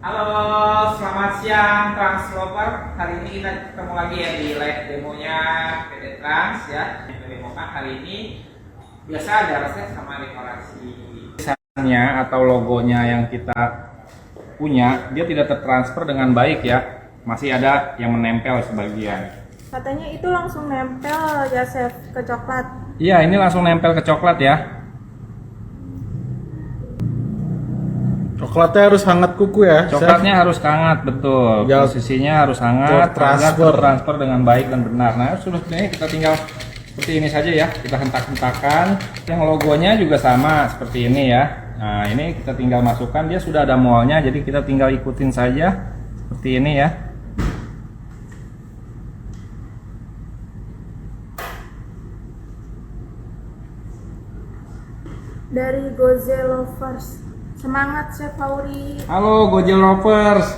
Halo, selamat siang Translover. Hari ini kita ketemu lagi ya di live demonya PT Trans ya. Yang demokan hari ini biasa ada resep sama dekorasi. Desainnya atau logonya yang kita punya, dia tidak tertransfer dengan baik ya. Masih ada yang menempel sebagian. Katanya itu langsung nempel ya, Chef, ke coklat. Iya, ini langsung nempel ke coklat ya. Coklatnya harus hangat kuku ya. Coklatnya harus hangat, betul. Ya, posisinya harus hangat, transfer transfer dengan baik dan benar. Nah, sudah ini kita tinggal seperti ini saja ya. Kita hentak-hentakan. Yang logonya juga sama seperti ini ya. Nah, ini kita tinggal masukkan. Dia sudah ada molnya, jadi kita tinggal ikutin saja seperti ini ya. Dari Goze Lovers. Semangat, Chef Fauri. Halo Gojek Lovers.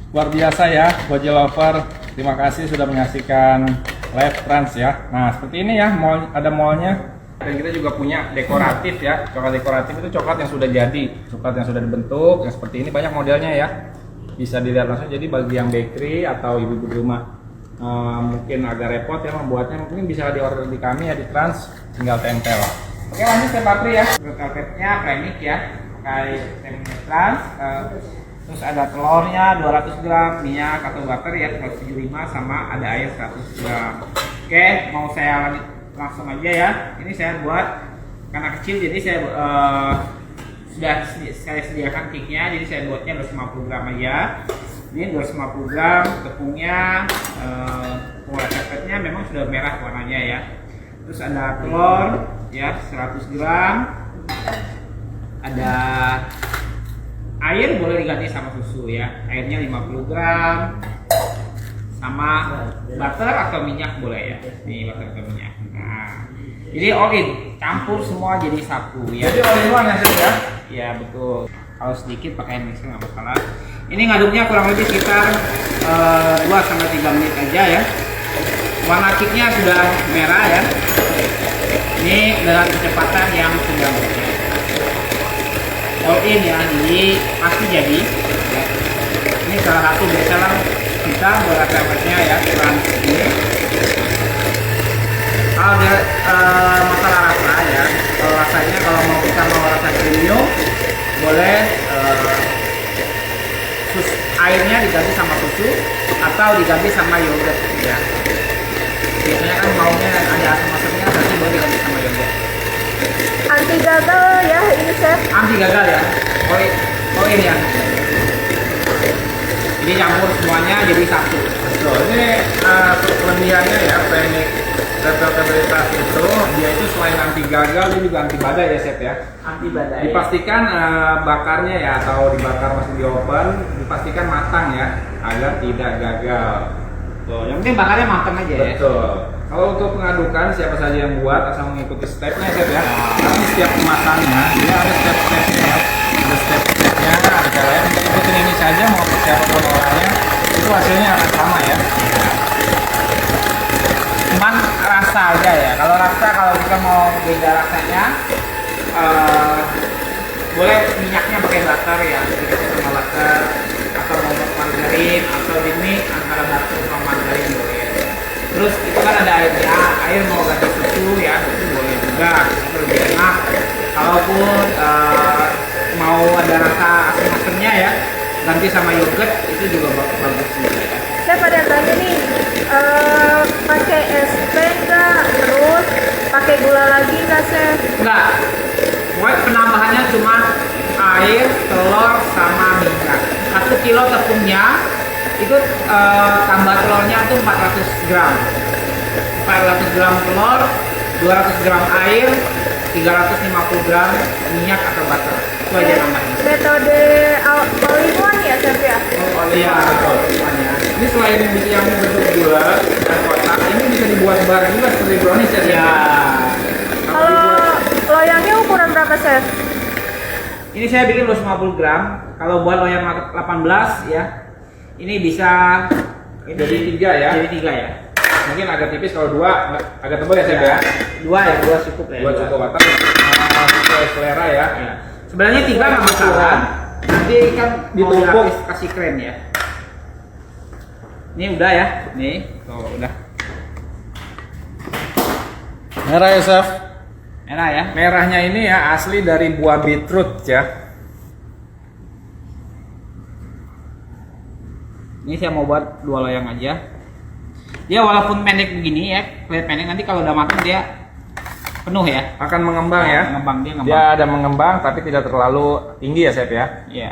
Luar biasa ya Gojek Lover. Terima kasih sudah menyaksikan live Trans ya. Nah, seperti ini ya, ada mallnya. Dan kita juga punya dekoratif ya. Coklat dekoratif itu coklat yang sudah jadi, coklat yang sudah dibentuk, yang seperti ini banyak modelnya ya. Bisa dilihat langsung. Jadi bagi yang bakery atau ibu-ibu di rumah mungkin agak repot ya membuatnya, mungkin bisa diorder di kami ya di Trans, tinggal tempel. Oke, lanjut ke Patri ya. Karpetnya premix ya. Pakai tempe Trans, terus ada telurnya 200 gram, minyak atau butter ya 175, sama ada air 100 gram. Oke, mau saya lanjut langsung aja ya. Ini saya buat karena kecil, jadi saya sudah saya sediakan cake-nya, jadi saya buatnya 250 gram aja. Ini 250 gram tepungnya, resepnya memang sudah merah warnanya ya. Terus ada telur ya 100 gram. Ada air, boleh diganti sama susu ya. Airnya 50 gram. Sama butter atau minyak boleh ya. Nih butter atau minyak. Nah, jadi all in, campur semua jadi satu ya. Jadi all in one ya, ya? Iya betul. Kalau sedikit pakai mixer nggak masalah. Ini ngaduknya kurang lebih sekitar 2-3 menit aja ya. Warna cake-nya sudah merah ya. Ini dengan kecepatan yang sedang ya. All in ya, jadi pasti jadi ya. Ini salah satu bestseller kita buat resepnya ya, Trans ini. Kalau dia masalah rasa ya, kalau rasanya kalau mau kita mau rasa premium boleh airnya diganti sama susu atau diganti sama yogurt ya. Biasanya kan maunya ada asam-asamnya, berarti boleh diganti sama yogurt. Anti gagal ya ini, Chef. Anti gagal ya. Oh ini ya. Jadi campur semuanya jadi satu. Betul. Ini kelebihannya ya, premix reputabilitas itu, dia itu selain anti gagal, dia juga anti badai ya, Chef ya. Anti badai. Dipastikan bakarnya ya, atau dibakar masih di oven, dipastikan matang ya, agar tidak gagal. Tuh, yang penting bakarnya matang aja ya. Betul. Kalau untuk pengadukan siapa saja yang buat asal mengikuti stepnya ya, ya. Tapi setiap kemasannya dia ada step-stepnya ya. Ada step-stepnya, ada caranya. Ikutin ini saja mau siapapun orangnya, itu hasilnya akan sama ya. Cuman rasa aja ya. Kalau rasa, kalau kita mau beda rasanya, boleh minyaknya pakai butter ya, sedikit sama butter, atau mau margarin, atau dimix antara butter sama margarin boleh. Terus itu kan ada airnya, air mau ganti susu ya, itu boleh juga, itu lebih enak. Kalaupun mau ada rasa asam-asamnya ya, ganti sama yogurt, itu juga bagus juga ya. Chef, ada yang tanya nih, pakai SP enggak? Terus pakai gula lagi enggak, Chef? Enggak, buat penambahannya cuma air, telur, sama minyak. 1 kilo tepungnya itu tambah telurnya itu 400 gram 400 gram telur, 200 gram air, 350 gram minyak atau butter. Itu aja namanya. Metode all in one ya, Chef ya? Iya, betul semuanya. Ini selain yang bentuk bulat dan kotak, ini bisa dibuat bar juga seperti brownies ya. Ya. Kalau loyangnya ukuran berapa, Chef? Ini saya bikin 250 gram. Kalau buat loyang 18 ya, ini bisa jadi 3 ya. Jadi 3 ya. Mungkin agak tipis, kalau 2 agak tebal ya, Chef ya. 2 cukup ya. 2 cukup, atau sesuai selera ya. Sebenarnya 3 nggak masalah. Nanti kan Ditumpuk. kasih krim ya. Ini udah ya, nih, tuh udah. Merah ya, Chef. Merah ya. Merahnya ini ya asli dari buah beetroot ya. Ini saya mau buat 2 loyang aja. Dia walaupun pendek begini ya, kelihatan pendek, nanti kalau udah matang dia penuh ya. Akan mengembang ya. Mengembang, dia ngembang. Dia ada mengembang tapi tidak terlalu tinggi ya, Chef ya. Iya.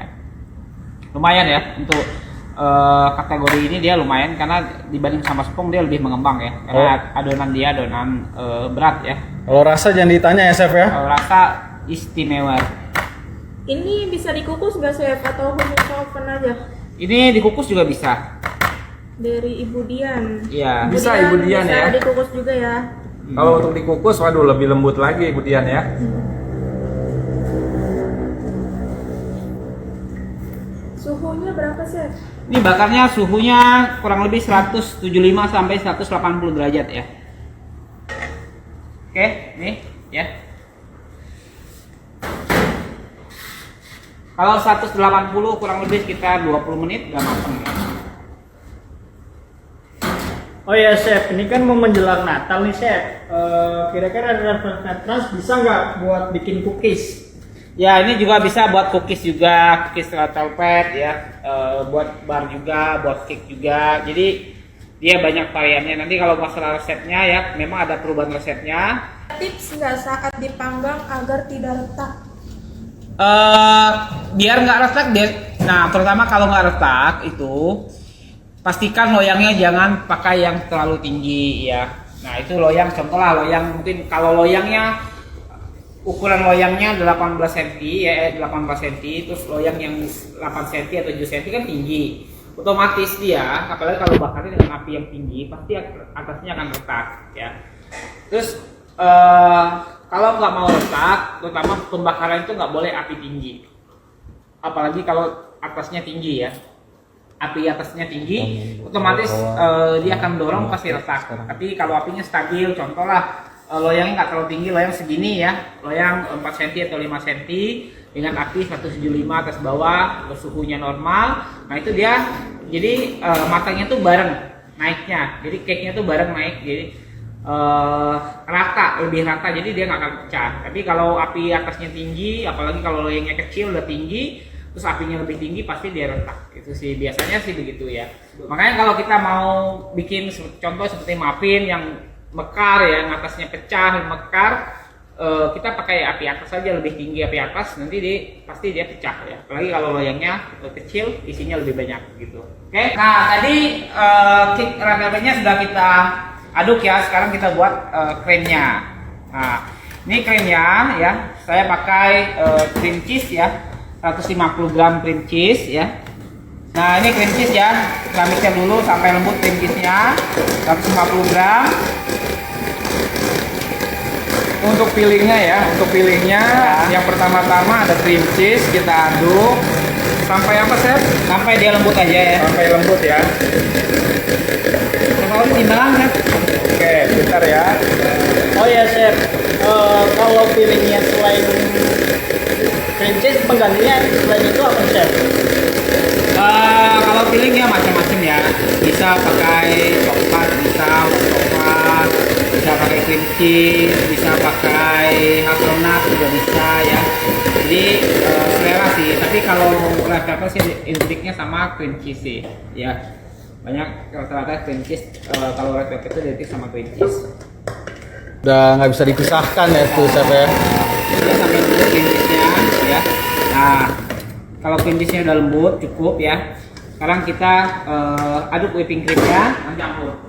Lumayan ya untuk kategori ini, dia lumayan karena dibanding sama sepung dia lebih mengembang ya. Karena adonan dia adonan berat ya. Kalau rasa jangan ditanya ya, Chef ya. Kalau rasa istimewa. Ini bisa dikukus nggak chef atau hanya oven aja? Ini dikukus juga bisa. Dari Ibu Dian. Iya. Bisa, Ibu Dian bisa ya. dikukus juga ya. Kalau untuk dikukus, waduh lebih lembut lagi Ibu Dian ya. Suhunya berapa chef? Ini bakarnya suhunya kurang lebih 175 sampai 180 derajat ya. Oke, nih ya. Kalau 180 kurang lebih sekitar 20 menit udah matang ya. Oh ya chef, ini kan mau menjelang Natal nih chef. Kira-kira ada referensi bisa nggak buat bikin cookies? Ya, ini juga bisa buat cookies juga, cookies red velvet ya, buat bar juga, buat cake juga. Jadi dia banyak variannya. Nanti kalau masalah resepnya ya, memang ada perubahan resepnya. Tips nggak saat dipanggang agar tidak retak? Biar nggak retak, nah terutama kalau nggak retak itu pastikan loyangnya jangan pakai yang terlalu tinggi ya. Nah itu loyang, contoh lah loyang, mungkin kalau loyangnya ukuran loyangnya 18 cm ya, 18 cm, terus loyang yang 8 cm atau 7 cm kan tinggi, otomatis dia, apalagi kalau bakarnya dengan api yang tinggi, pasti atasnya akan retak ya. Terus kalau nggak mau retak, terutama pembakaran itu nggak boleh api tinggi, apalagi kalau atasnya tinggi ya. Api atasnya tinggi, otomatis dia akan dorong pasti retak. Tapi kalau apinya stabil, contoh lah loyangnya nggak terlalu tinggi, loyang segini ya, loyang 4 cm atau 5 cm dengan api 175 atas bawah, suhunya normal. Nah itu dia, jadi matangnya tuh bareng naiknya, jadi cake-nya tuh bareng naik, jadi rata, lebih rata, jadi dia nggak akan pecah. Tapi kalau api atasnya tinggi, apalagi kalau loyangnya kecil udah tinggi, terus apinya lebih tinggi, pasti dia retak. Itu sih biasanya sih begitu ya. Makanya kalau kita mau bikin contoh seperti muffin yang mekar ya, yang atasnya pecah, mekar, kita pakai api atas saja, lebih tinggi api atas, nanti pasti dia pecah ya. Apalagi kalau loyangnya kecil, isinya lebih banyak gitu. Oke. Nah tadi cake red velvetnya sudah kita aduk ya. Sekarang kita buat krimnya. Nah ini krimnya ya, saya pakai cream cheese ya, 150 gram cream cheese ya. Nah ini cream cheese ya, kita mixer dulu sampai lembut cream cheese-nya, 150 gram. Untuk pilihnya ya, yang pertama-tama ada cream cheese, kita aduk sampai apa, Chef? Sampai dia lembut aja ya. Sampai lembut ya. Kalau timbangan kan? Oke, bentar ya. Oh ya chef, kalau pilihnya selain cream cheese, penggantinya selain itu apa chef? Kalau pilihnya macam-macam ya, bisa pakai coklat, bisa coklat, bisa pakai cream cheese, bisa pakai hazelnut juga bisa ya. Jadi selera sih, tapi kalau red velvet sih identiknya sama cream cheese sih ya. Banyak rata-rata cream cheese, kalau red velvet itu identik sama cream cheese. Udah nggak bisa dipisahkan ya tuh, Chef ya. Kita sampai dulu cream cheese-nya ya. Nah kalau cream cheese-nya udah lembut cukup ya. Sekarang kita aduk whipping cream-nya, campur.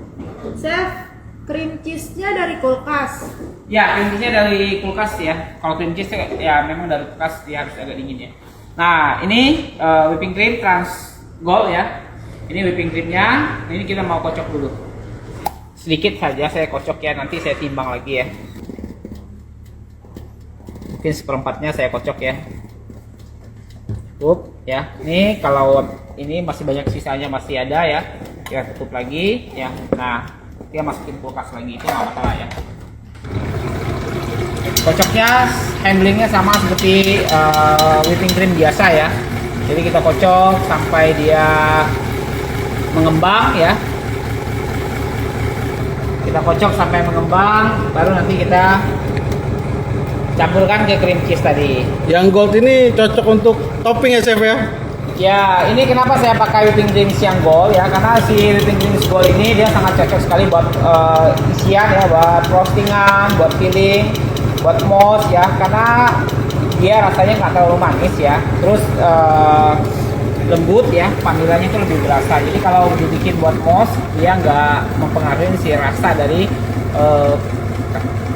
Chef, cream cheese-nya dari kulkas. Ya, cream cheese-nya dari kulkas ya. Kalau cream cheese ya memang dari kulkas, dia harus agak dingin ya. Nah, ini whipping cream Trans Gold ya. Ini whipping cream-nya. Ini kita mau kocok dulu. Sedikit saja saya kocok ya, nanti saya timbang lagi ya. Mungkin seperempatnya saya kocok ya. Cukup ya. Ini kalau ini masih banyak sisanya, masih ada ya. Kita tutup lagi ya. Nah, kita masukin kulkas lagi, itu nggak masalah ya. Kocoknya handlingnya sama seperti whipping cream biasa ya. Jadi kita kocok sampai dia mengembang ya. Kita kocok sampai mengembang, baru nanti kita campurkan ke cream cheese tadi. Yang gold ini cocok untuk topping ya chef ya? Ya, ini kenapa saya pakai whipping cream yang gold ya? Karena si whipping cream gold ini dia sangat cocok sekali buat isian ya, buat frostingan, buat filling, buat mousse ya. Karena dia rasanya nggak terlalu manis ya. Terus lembut ya, vanilanya itu lebih berasa. Jadi kalau dibikin buat mousse, dia nggak mempengaruhi si rasa dari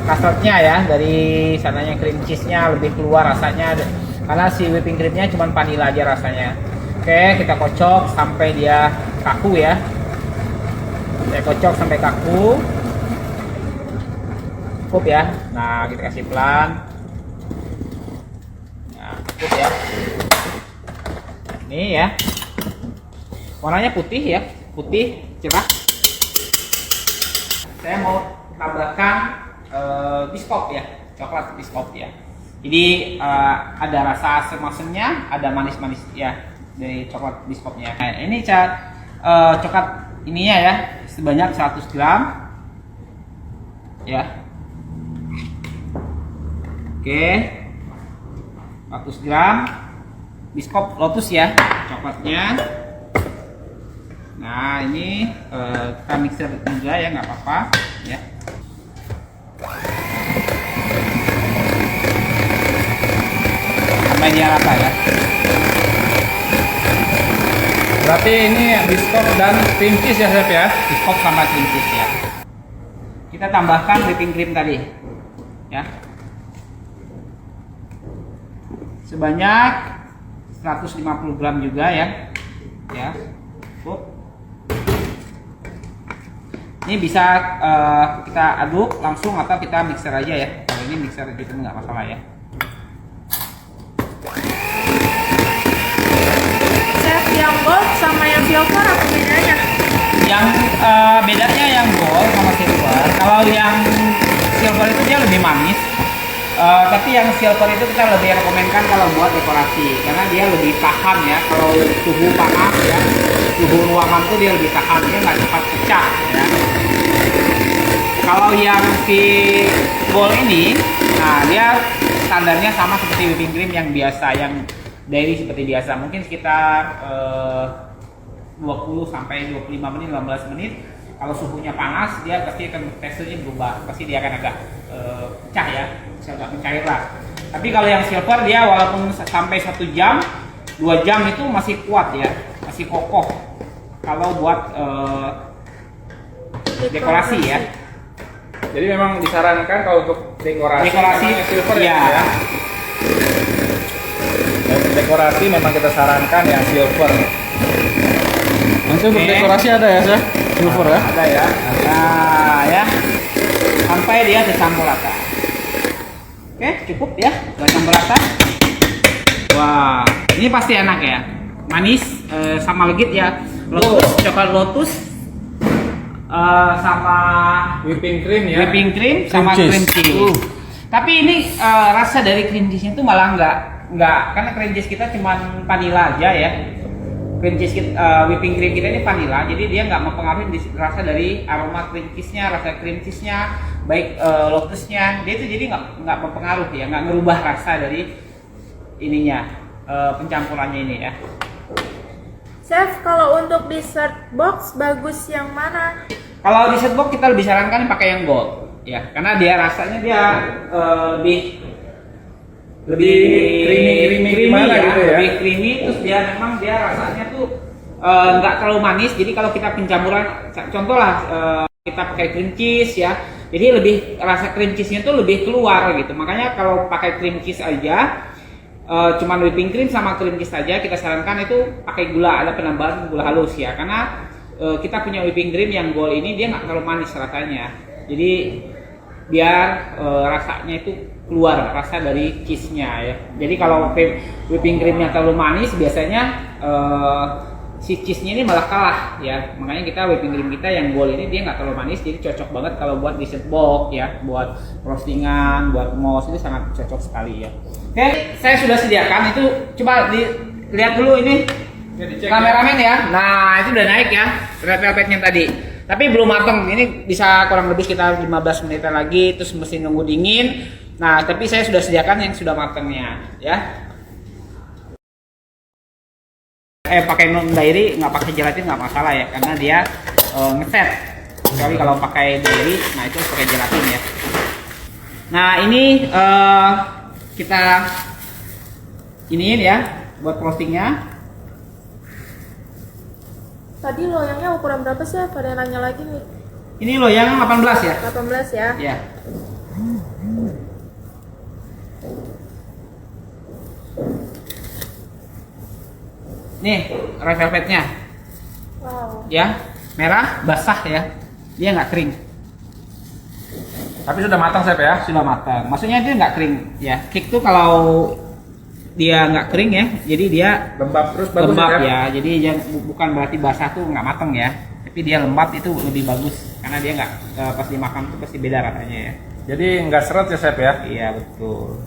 custardnya ya, dari sananya cream cheese-nya lebih keluar rasanya. Karena si whipping creamnya cuma vanilla aja rasanya. Oke, kita kocok sampai dia kaku ya. Saya kocok sampai kaku. Cukup ya. Nah, kita kasih pelan. Nah, cukup ya. Ini ya. Warnanya putih ya, putih cerah. Saya mau tambahkan biskop ya, coklat biskop ya. Jadi ada rasa asam-asamnya, ada manis-manis ya dari coklat biskopnya. Nah, ini coklat ininya ya sebanyak 100 gram ya. Oke, 100 gram biskop lotus ya coklatnya. Nah ini kita mixer juga ya, nggak apa-apa ya. Sampai dia rata ya. Berarti ini biskop dan cream cheese ya chef ya? Biskop sama cream cheese ya. Kita tambahkan whipping cream tadi ya. Sebanyak 150 gram juga ya. Ya. Cukup. Ini bisa kita aduk langsung atau kita mixer aja ya. Kalau ini mixer gitu nggak masalah ya. Chef, yang gold sama yang silver apa bedanya? Yang bedanya yang gold sama silver. Kalau yang silver itu dia lebih manis. Tapi yang silver itu kita lebih rekomendkan kalau buat dekorasi karena dia lebih tahan ya. Kalau suhu panas ya, suhu ruangan tuh dia lebih tahan, dia nggak cepat pecah ya. Kalau yang si gold ini, nah dia standarnya sama seperti whipping cream yang biasa, yang dairy seperti biasa, mungkin sekitar 20 sampai 25 menit, 15 menit. Kalau suhunya panas, dia pasti akan teksturnya berubah, pasti dia akan agak pecah ya, agak mencair lah. Tapi kalau yang silver dia walaupun sampai 1 jam, 2 jam itu masih kuat ya, masih kokoh. Kalau buat dekorasi ya. Jadi memang disarankan kalau untuk dekorasi memang silver ya. Ya. Untuk dekorasi memang kita sarankan yang silver. Nanti untuk Oke. dekorasi ada ya chef? Silver ya? Ada ya. Nah ya, sampai dia tercampur rata. Oke, cukup ya, udah campur rata. Wah, ini pasti enak ya, manis sama legit ya. Lotus, coklat lotus, sama Whipping cream ya. whipping cream sama Cream cream cheese. cheese. Tapi ini rasa dari cream cheese itu malah nggak, karena cream cheese kita cuma vanilla aja ya. Cream cheese whipping cream kita ini vanilla, jadi dia nggak mempengaruhi rasa dari aroma cream cheese-nya, rasa cream cheese-nya, baik lotusnya, dia itu jadi nggak mempengaruhi ya, nggak merubah rasa dari ininya, pencampurannya ini ya. Chef, kalau untuk dessert box bagus yang mana? Kalau di set box kita lebih sarankan pakai yang gold ya, karena dia rasanya dia lebih creamy gimana gitu ya? lebih creamy, terus dia memang dia rasanya tuh nggak terlalu manis. Jadi kalau kita pencampuran, contoh lah kita pakai cream cheese ya, jadi lebih rasa cream cheese-nya tuh lebih keluar gitu. Makanya kalau pakai cream cheese aja, cuman whipping cream sama cream cheese aja, kita sarankan itu pakai gula, ada penambahan gula halus ya, karena kita punya whipping cream yang gold ini dia nggak terlalu manis rasanya. Jadi biar rasanya itu keluar rasa dari cheese-nya ya. Jadi kalau whipping creamnya terlalu manis, biasanya si cheese-nya ini malah kalah ya. Makanya kita whipping cream kita yang gold ini dia nggak terlalu manis, jadi cocok banget kalau buat dessert box ya, buat roastingan, buat mousse itu sangat cocok sekali ya. Oke, saya sudah sediakan itu, coba lihat dulu ini Ya, dicek kameramen ya. Nah, itu udah naik ya red velvetnya tadi. Tapi belum mateng. Ini bisa kurang lebih sekitar 15 menitan lagi, terus mesti nunggu dingin. Nah, tapi saya sudah sediakan yang sudah matengnya ya. Pakai non dairy nggak pakai gelatin nggak masalah ya, karena dia ngeset. Kecuali kalau pakai dairy, nah itu pakai gelatin ya. Nah ini kita iniin ya buat frostingnya. Tadi loyangnya ukuran berapa sih? Ada yang nanya lagi nih. Ini loyang 18 ya. 18 ya. Ya. Nih red velvetnya Wow. ya, merah basah ya, dia nggak kering. Tapi sudah matang Chef ya? Sudah matang. Maksudnya dia nggak kering ya. Cake tuh kalau dia nggak kering ya, jadi dia Lembab terus bagus lembab ya? ya. Jadi bukan berarti basah tuh nggak matang ya. Tapi dia lembab itu lebih bagus karena dia nggak pas dimakan tuh pasti beda rasanya ya. Jadi nggak seret ya Chef ya? Iya betul.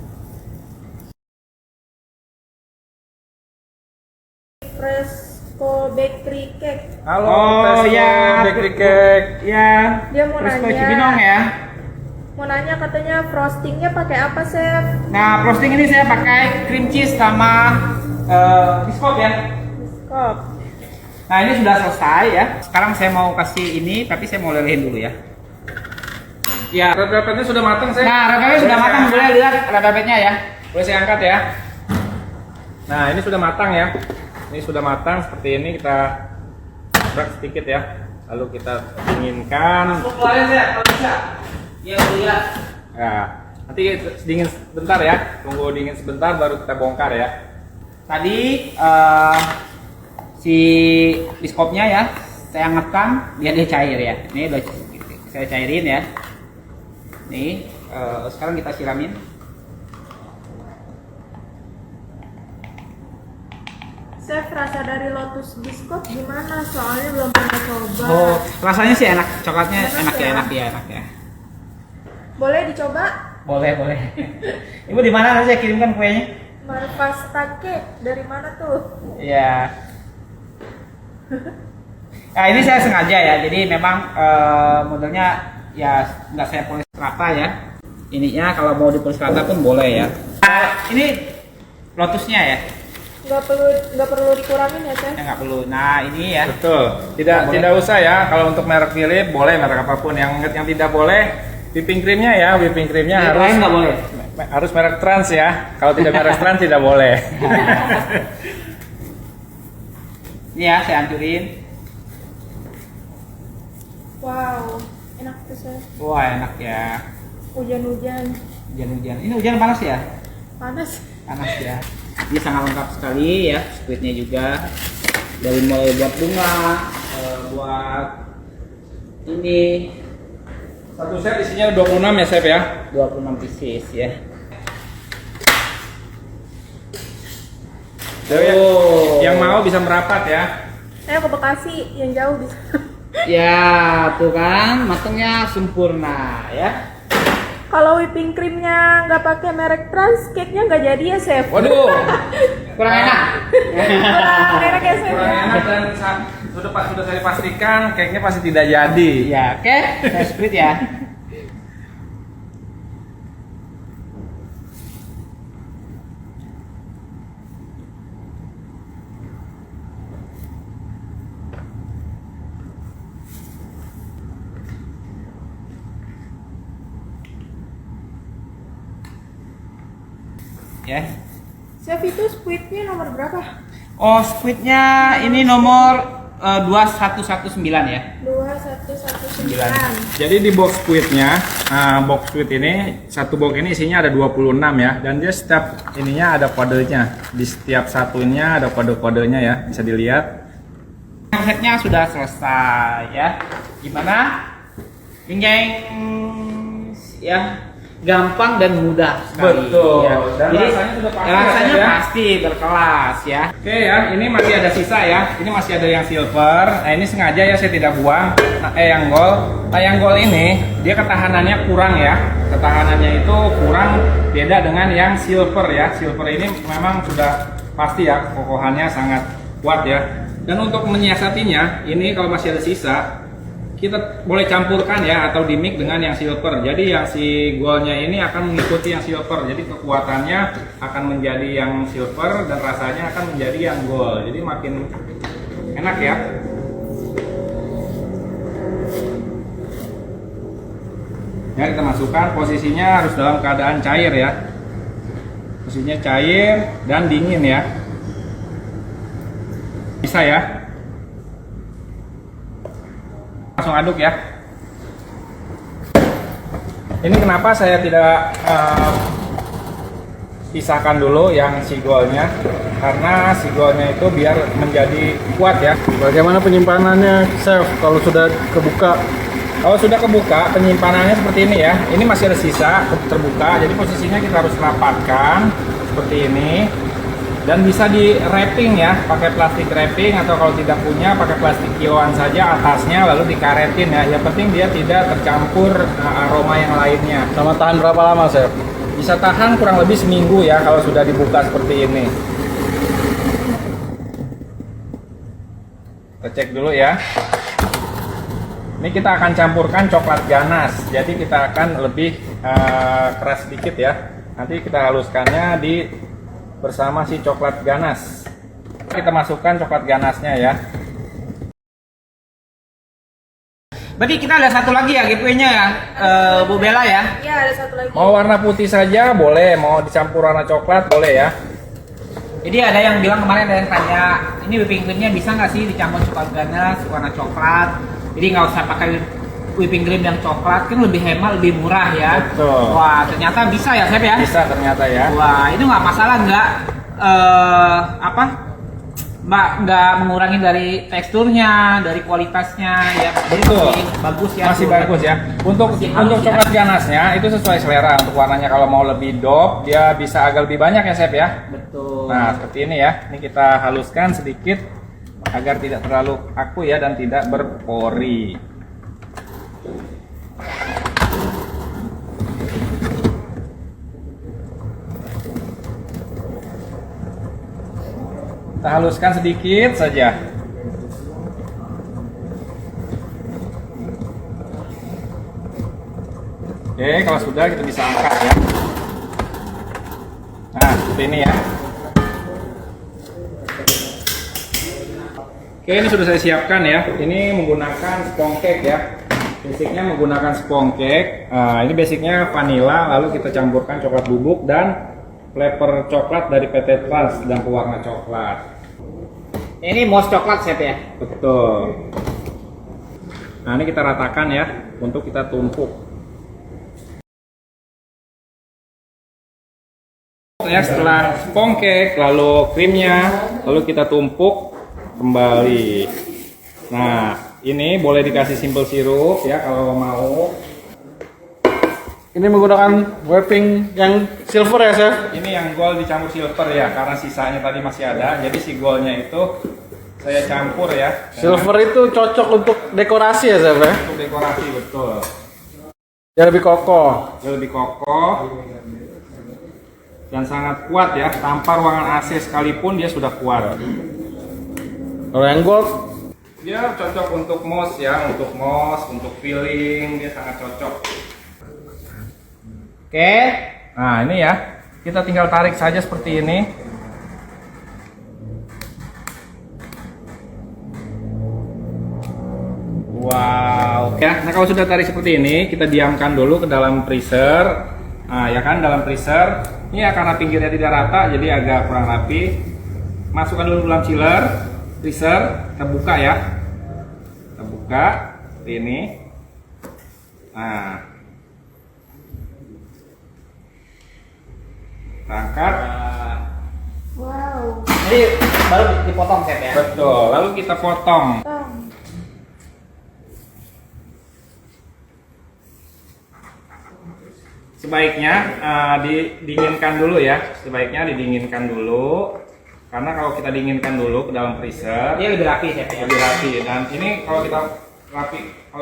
Fresco Bakery Cake. Halo, Oh, Fresco ya. Bakery Cake. Ya. Dia mau Fresco nanya. Cibinong ya. Mau nanya katanya frostingnya pakai apa, Chef? Nah, frosting ini saya pakai cream cheese sama biskop ya. Biskop. Nah, ini sudah selesai ya. Sekarang saya mau kasih ini, tapi saya mau lelehin dulu ya. Ya. Red velvetnya sudah matang Chef? Nah, red velvet sudah Boleh matang, saya boleh angkat? lihat red velvetnya ya. Boleh saya angkat ya? Nah ini sudah matang ya. Ini sudah matang seperti ini, kita brak sedikit ya. Lalu kita dinginkan. Keluarin ya, kalau bisa. Ya, lihat. Nah, nanti dingin sebentar ya. Tunggu dingin sebentar baru kita bongkar ya. Tadi si biskopnya ya, saya hangatkan biar dia cair ya. Ini udah saya cairin ya. Nih, sekarang kita siramin. Chef, rasa dari Lotus Biskop gimana? Soalnya belum pernah coba. Oh, rasanya sih enak, coklatnya Enak enak ya, ya? enak ya, enak ya. Boleh dicoba? Boleh, boleh. Ibu di mana nanti saya kirimkan kuenya? Marpasta Cake. Dari mana tuh? Iya. Nah, ini saya sengaja ya, jadi memang modelnya ya nggak saya polis rata ya. Ininya kalau mau dipolis rata pun boleh ya. Nah, ini lotusnya ya, Nggak perlu dikurangin ya, Chef? ya nggak perlu. Nah ini ya. Betul. Tidak usah ya. Kalau untuk merek Philip boleh merek apapun. Yang tidak boleh whipping creamnya ya. Whipping creamnya Yang harus lain nggak boleh. harus merek Trans ya. Kalau tidak merek Trans tidak boleh. Ini ya saya hancurin. Wow, enak tuh, Chef. Wah enak ya. Hujan-hujan. Hujan-hujan. Ini hujan panas ya? Panas. Panas ya. Ini sangat lengkap sekali ya. Squidnya juga. Dari mulai buat bunga, buat ini Satu set isinya 26 ya Chef ya. 26 pieces ya. Jadi Oh. yang mau bisa merapat ya. Ayo ke Bekasi, yang jauh bisa. Ya, tuh kan matangnya sempurna ya. Kalau whipping creamnya nggak pakai merek Trans, cake-nya nggak jadi ya, Chef? Waduh. Kurang enak. Kurang enak ya, Chef? Kurang Ya? enak dan sudah saya pastikan cake-nya pasti tidak jadi. Ya, oke. Saya split ya. Ya. Chef, itu squidnya nomor berapa? Oh, squidnya ini nomor 2119 ya. 2119. Jadi di box squidnya, box squid ini satu box ini isinya ada 26 ya, dan dia setiap ininya ada kodenya. Di setiap satunya ada kode-kodenya ya, bisa dilihat. Setnya sudah selesai ya. Gimana? Jeng ya, gampang dan mudah sekali. Betul. Ya. Dan Jadi, rasanya sudah pasti rasanya ya. pasti berkelas ya. Oke ya, ini masih ada sisa ya. Ini masih ada yang silver. Nah ini sengaja ya saya tidak buang. Yang gold. Nah yang gold ini dia ketahanannya kurang ya. Ketahanannya itu kurang, beda dengan yang silver ya. Silver ini memang sudah pasti ya kokohannya sangat kuat ya. Dan untuk menyiasatinya, ini kalau masih ada sisa, kita boleh campurkan ya atau dimix dengan yang silver. Jadi yang si goldnya ini akan mengikuti yang silver. Jadi kekuatannya akan menjadi yang silver dan rasanya akan menjadi yang gold. Jadi makin enak ya. Ya, kita masukkan, posisinya harus dalam keadaan cair ya. Posisinya cair dan dingin ya. Bisa ya. Langsung aduk ya. Ini kenapa saya tidak pisahkan dulu yang si goldnya, karena si goldnya itu biar menjadi kuat ya. Bagaimana penyimpanannya, chef, kalau sudah kebuka? Kalau sudah kebuka, penyimpanannya seperti ini ya. Ini masih ada sisa terbuka, jadi posisinya kita harus rapatkan seperti ini. Dan bisa di wrapping ya, pakai plastik wrapping, atau kalau tidak punya pakai plastik kiloan saja atasnya, lalu dikaretin ya. Yang penting dia tidak tercampur aroma yang lainnya. Sama tahan berapa lama, chef? Bisa tahan kurang lebih seminggu ya kalau sudah dibuka seperti ini. Kita cek dulu ya. Ini kita akan campurkan coklat ganas, jadi kita akan lebih keras sedikit ya. Nanti kita haluskannya bersama si coklat ganas. Kita masukkan coklat ganasnya ya. Berarti kita ada satu lagi ya giveaway-nya ya, Bu Bella ya. Iya, ada satu lagi. Mau warna putih saja boleh, mau dicampur warna coklat boleh ya. Jadi ada yang bilang kemarin, ada yang tanya, ini whipping creamnya bisa nggak sih dicampur coklat ganas, warna coklat? Jadi nggak usah pakai whipping cream yang coklat, kan lebih hemat, lebih murah ya. Betul. Wah, ternyata bisa ya, Chef ya? Bisa ternyata ya. Wah, itu nggak masalah, nggak mengurangi dari teksturnya, dari kualitasnya ya. Jadi Betul. masih bagus ya. Masih tuh. bagus ya. Untuk halus ya. coklat ganasnya itu sesuai selera. Untuk warnanya kalau mau lebih dope, dia bisa agak lebih banyak ya, Chef ya. Betul. Nah, seperti ini ya. Ini kita haluskan sedikit agar tidak terlalu kaku ya dan tidak berpori. Kita haluskan sedikit saja. Oke, kalau sudah kita bisa angkat ya. Nah, seperti ini ya. Oke, ini sudah saya siapkan ya. Ini menggunakan spong cake ya. Basicnya menggunakan spong cake. Ini basicnya vanilla, lalu kita campurkan coklat bubuk dan flavor coklat dari PT Trans dan pewarna coklat. Ini mousse coklat, Chef ya. Betul. Nah, ini kita ratakan ya untuk kita tumpuk. Ya, setelah spong cake, lalu krimnya, lalu kita tumpuk kembali. Nah, ini boleh dikasih simple sirup ya kalau mau. Ini menggunakan wrapping yang silver ya, chef? Ini yang gold dicampur silver ya, karena sisanya tadi masih ada. Jadi si goldnya itu saya campur ya. Silver itu cocok untuk dekorasi ya, chef ya? Untuk dekorasi, betul. Dia lebih kokoh. Dia lebih kokoh dan sangat kuat ya. Tanpa ruangan AC sekalipun dia sudah kuat. Kalau yang gold, Dia cocok untuk mousse ya, untuk filling dia sangat cocok. Oke. Nah, ini ya. Kita tinggal tarik saja seperti ini. Wow. Ya, nah kalau sudah tarik seperti ini, kita diamkan dulu ke dalam freezer. Nah, ya kan dalam freezer. Ini ya karena pinggirnya tidak rata jadi agak kurang rapi. Masukkan dulu dalam chiller, freezer, kita buka ya. Kita buka seperti ini. Nah, kita angkat. Wow. Jadi baru dipotong, Chef ya. Betul. Lalu kita potong. Sebaiknya didinginkan dulu ya. Sebaiknya didinginkan dulu. Karena kalau kita dinginkan dulu ke dalam freezer, Dia lebih rapi, Chef ya. lebih rapi. Dan ini kalau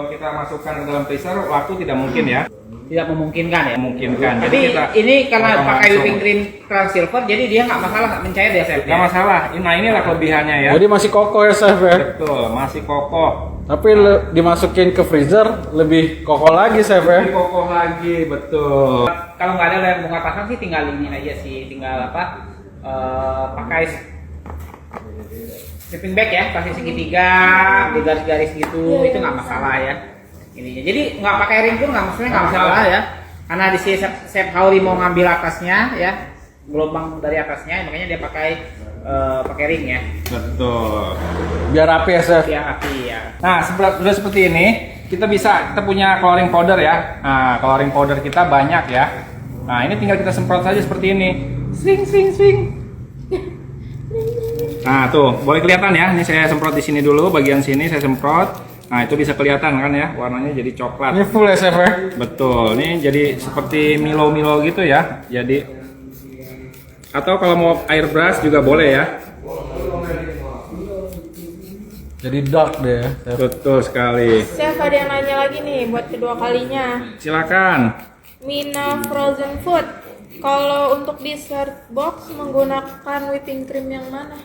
kita masukkan ke dalam freezer, waktu tidak mungkin ya. tidak memungkinkan ya. Memungkinkan. Jadi Tapi kita ini karena potong pakai langsung. whipping cream trans silver, jadi dia nggak masalah mencair ya chef. Nggak masalah. Nah inilah kelebihannya ya. Jadi masih kokoh ya chef ya. Betul, masih kokoh. Tapi dimasukin ke freezer lebih kokoh lagi chef ya. Lebih kokoh lagi, betul. Kalau nggak ada loyang bunga pasang sih tinggal ini aja sih, tinggal pakai sleeping bag ya, kasih segitiga, di garis-garis gitu, itu nggak masalah ya. Ininya. Jadi nggak pakai ring pun nggak masalah ya. Karena di sini chef Hauri mau ngambil atasnya ya, gelombang dari atasnya, makanya dia pakai ring ya, Betul. Biar rapi ya chef. biar rapi ya. Nah, sudah seperti ini, kita punya coloring powder ya. Nah, coloring powder kita banyak ya. Nah, ini tinggal kita semprot saja seperti ini. Swing, swing, swing. Nah, tuh, boleh kelihatan ya. Ini saya semprot di sini dulu, bagian sini saya semprot. Nah, itu bisa kelihatan kan ya, warnanya jadi coklat. Ini full ya chef ya. Betul, ini jadi seperti Milo-Milo gitu ya. Jadi, atau kalau mau airbrush juga boleh ya. Jadi dark deh ya chef. Betul sekali. Chef, ada yang nanya lagi nih buat kedua kalinya. Silakan. Mina Frozen Food. Kalau untuk dessert box menggunakan whipping cream yang mana?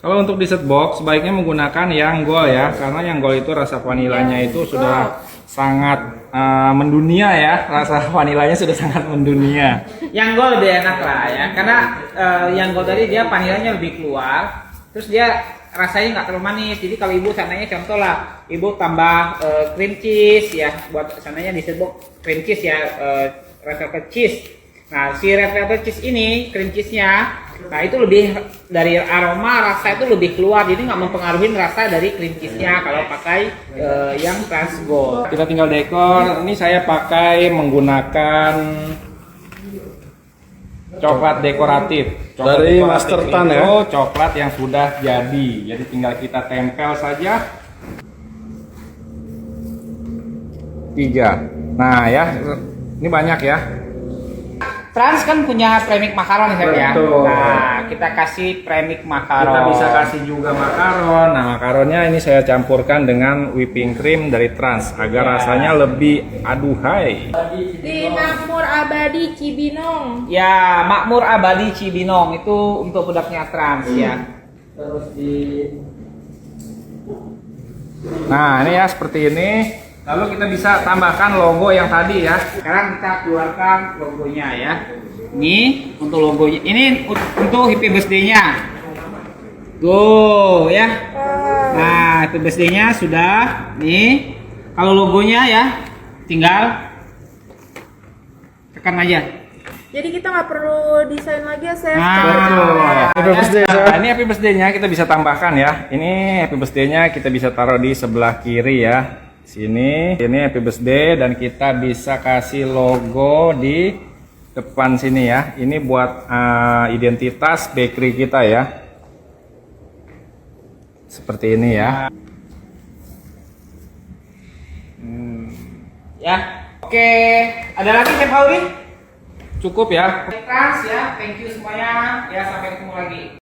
Kalau untuk dessert box sebaiknya menggunakan yang gold ya, karena yang gold itu rasa vanilanya itu sudah sangat mendunia ya, rasa vanilanya sudah sangat mendunia. Yang gold lebih enak lah ya, karena yang gold tadi dia vanilanya lebih keluar, terus dia rasanya nggak terlalu manis. Jadi kalau ibu sananya contoh lah, ibu tambah cream cheese ya, buat sananya dessert box cream cheese ya, red velvet cheese. Nah si red velvet cheese ini, cream cheese-nya, nah itu lebih dari aroma rasa itu lebih keluar, jadi nggak mempengaruhi rasa dari cream cheese-nya kalau pakai yang trans gold. Kita tinggal dekor. Ini saya pakai menggunakan coklat dekoratif. Dari dekoratif Master Tan ya? itu coklat yang sudah jadi. Jadi tinggal kita tempel saja. 3. Nah ya, ini banyak ya. Trans kan punya premix makaron ya, Betul. nah kita kasih premix makaron. Kita bisa kasih juga makaron. Nah, makaronnya ini saya campurkan dengan whipping cream dari Trans agar rasanya lebih aduhai. Di Makmur Abadi Cibinong. Ya, Makmur Abadi Cibinong itu untuk produknya Trans ya. Nah, ini ya seperti ini. Lalu kita bisa tambahkan logo yang tadi ya. Sekarang kita keluarkan logonya ya. Ini untuk logonya. Ini untuk happy birthday-nya. Tuh ya. Nah, happy birthday-nya sudah. Nih. Kalau logonya ya, tinggal tekan aja. Jadi kita nggak perlu desain lagi ya, Chef. Nah, Happy birthday chef. Nah, ini happy birthday-nya kita bisa tambahkan ya. Ini happy birthday-nya kita bisa taruh di sebelah kiri ya. Sini, ini happy birthday dan kita bisa kasih logo di depan sini ya. Ini buat identitas bakery kita ya. Seperti ini ya. Ya. Oke, ada lagi Chef Hauri? Cukup ya. Trans ya. Thank you semuanya. Ya, sampai ketemu lagi.